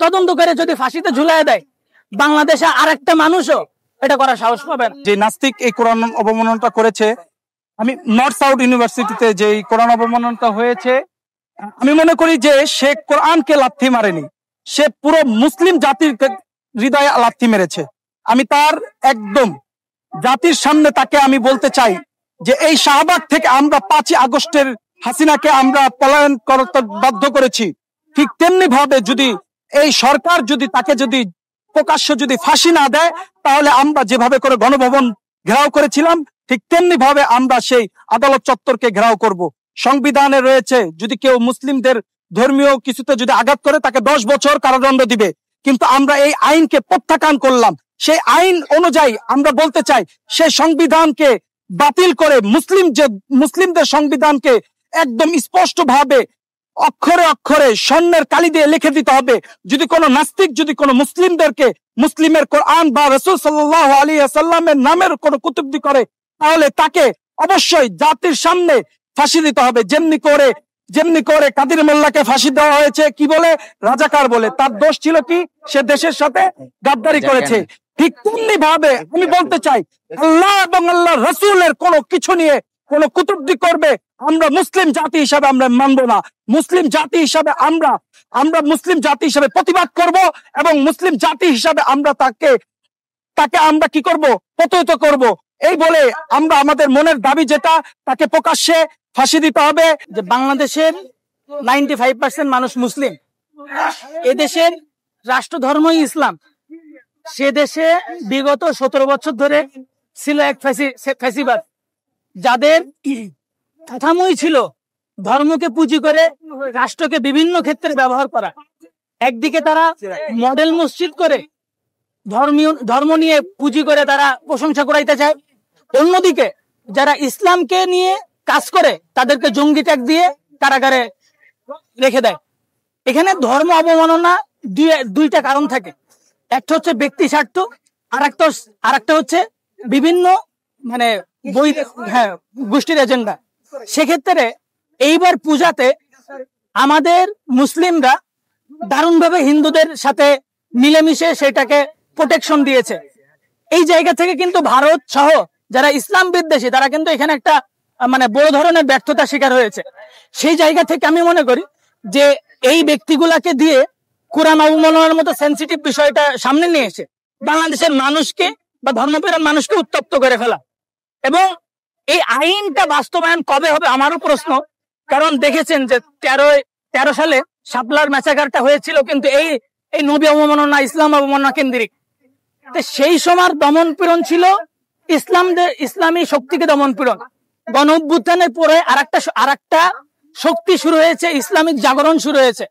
তদন্ত করে যদি ফাঁসিতে ঝুলাই দেয়, বাংলাদেশে আরেকটা মানুষও এটা করার সাহস পাবে না। যে নাস্তিক এই কোরআন অবমাননাটা করেছে, আমি নর্থ সাউথ ইউনিভার্সিটিতে যে কোরআন অবমাননাটা হয়েছে, আমি মনে করি যে সে কোরআনকে লাথি মারেনি, সে পুরো মুসলিম জাতির হৃদয়ে লাথি মেরেছে। আমি তার একদম জাতির সামনে তাকে আমি বলতে চাই যে এই শাহবাগ থেকে আমরা 5ই আগস্টের হাসিনাকে আমরা পলায়ন করতে বাধ্য করেছি, ঠিক তেমনি ভাবে যদি এই সরকার যদি তাকে যদি প্রকাশ্য যদি ফাঁসি না দেয়, তাহলে আমরা যেভাবে করে গণভবন ঘেরাও করেছিলাম ঠিক তেমনি ভাবে আমরা সেই আদালত চত্বরকে ঘেরাও করব। সংবিধানে রয়েছে যদি কেউ মুসলিমদের ধর্মীয় কিছুতে যদি আঘাত করে তাকে 10 বছর কারাদণ্ড দিবে, কিন্তু আমরা এই আইনকে প্রত্যাখ্যান করলাম। সেই আইন অনুযায়ী আমরা বলতে চাই সেই সংবিধানকে বাতিল করে মুসলিমদের সংবিধানকে একদম স্পষ্ট ভাবে অক্ষরে অক্ষরে স্বর্ণের কালি দিয়ে লিখে দিতে হবে। যদি কোনো নাস্তিক যদি কোনো মুসলিমদেরকে মুসলিমের কোরআন বা রাসূল সাল্লাল্লাহু আলাইহি ওয়াসাল্লামের নামের কোনো কুতুবদি করে, তাহলে তাকে অবশ্যই জাতির সামনে ফাঁসি দিতে হবে। যেমনি করে কাদির মোল্লাকে ফাঁসি দেওয়া হয়েছে কি বলে, রাজাকার বলে। তার দোষ ছিল কি, সে দেশের সাথে গাদ্দারি করেছে। ঠিক তেমনি ভাবে আমি বলতে চাই আল্লাহ এবং আল্লাহ রাসূলের কোনো কিছু নিয়ে কোনো কুতুবদি করবে, আমরা মুসলিম জাতি হিসাবে আমরা মানব না। মুসলিম জাতি হিসাবে আমরা মুসলিম জাতি হিসাবে প্রতিবাদ করব এবং মুসলিম জাতি হিসাবে আমরা তাকে আমরা কি করব, প্রতিহত করব। এই বলে আমরা আমাদের মনের দাবি যেটা, তাকে প্রকাশ্যে ফাঁসি দিতে হবে। যে বাংলাদেশের 95% মানুষ মুসলিম, এদেশের রাষ্ট্র ধর্মই ইসলাম। সে দেশে বিগত 17 বছর ধরে ছিল এক ফ্যাসিবাদ, যাদের কাঠামোই ছিল ধর্মকে পুঁজি করে রাষ্ট্রকে বিভিন্ন ক্ষেত্রে ব্যবহার করা। একদিকে তারা মডেল মসজিদ করে ধর্ম নিয়ে পুঁজি করে তারা প্রশংসা করাইতে চায়, অন্যদিকে যারা ইসলামকে নিয়ে কাজ করে তাদেরকে জঙ্গি ট্যাগ দিয়ে কারাগারে রেখে দেয়। এখানে ধর্ম অবমাননা দুইটা কারণ থাকে, একটা হচ্ছে ব্যক্তি স্বার্থ, আর একটা হচ্ছে বিভিন্ন মানে গোষ্ঠীর এজেন্ডা। সেক্ষেত্রে এইবার পূজাতে আমাদের মুসলিমরা দারুণভাবে হিন্দুদের সাথে মিলেমিশে সেটাকে প্রোটেকশন দিয়েছে। এই জায়গা থেকে কিন্তু ভারত সহ যারা ইসলাম বিদ্বেষী তারা কিন্তু এখানে একটা মানে বড় ধরনের ব্যর্থতা শিকার হয়েছে। সেই জায়গা থেকে আমি মনে করি যে এই ব্যক্তিগুলাকে দিয়ে কোরআন অবমাননার মতো সেন্সিটিভ বিষয়টা সামনে নিয়ে এসে বাংলাদেশের মানুষকে বা ধর্মপ্রাণ মানুষকে উত্তপ্ত করে ফেলা। এবং এই আইনটা বাস্তবায়ন কবে হবে আমারও প্রশ্ন, কারণ দেখেছেন যে 13 সালে শাপলার ম্যাসাকারটা হয়েছিল কিন্তু এই নবী অবমাননা ইসলাম অবমাননা কেন্দ্রিক। সেই সময় দমন পীড়ন ছিল ইসলামী শক্তিকে দমন পীড়ন। গণ অভ্যুত্থানের পরে আরেকটা শক্তি শুরু হয়েছে, ইসলামিক জাগরণ শুরু হয়েছে।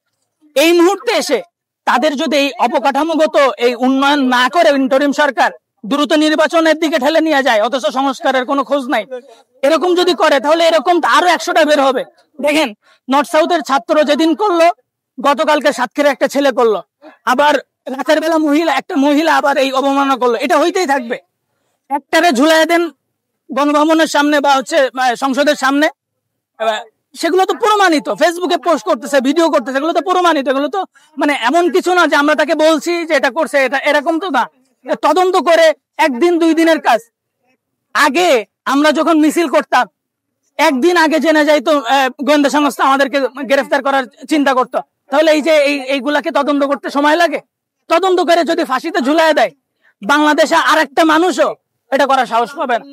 এই মুহূর্তে এসে তাদের যদি এই অবকাঠামোগত এই উন্নয়ন না করে ইন্টারিম সরকার দ্রুত নির্বাচনের দিকে ঠেলে নিয়ে যায়, অথচ সংস্কারের কোনো খোঁজ নাই, এরকম যদি করে তাহলে এরকম আরো 100টা বের হবে। দেখেন নর্থ সাউথের ছাত্র যেদিন করলো, গতকালকে সাতক্ষীরা একটা ছেলে করলো, আবার রাতের বেলা একটা মহিলা আবার এই অবমাননা করলো। এটা হইতেই থাকবে। একটারে ঝুলাই দেন গণভবনের সামনে বা সংসদের সামনে, সেগুলো তো প্রমাণিত, ফেসবুকে পোস্ট করতেছে, ভিডিও করতেছে, এগুলো তো প্রমাণিত। এগুলো তো মানে এমন কিছু না যে আমরা তাকে বলছি যে এটা করছে, এটা এরকম তো না। তদন্ত করে 1 দিন 2 দিনের কাজ। আগে আমরা যখন মিছিল করতাম 1 দিন আগে জেনে যাইতো গোয়েন্দা সংস্থা আমাদেরকে গ্রেফতার করার চিন্তা করতো। তাহলে এই যে এইগুলাকে তদন্ত করতে সময় লাগে। তদন্ত করে যদি ফাঁসিতে ঝুলাই দেয়, বাংলাদেশে আরেকটা মানুষও এটা করার সাহস পাবে না।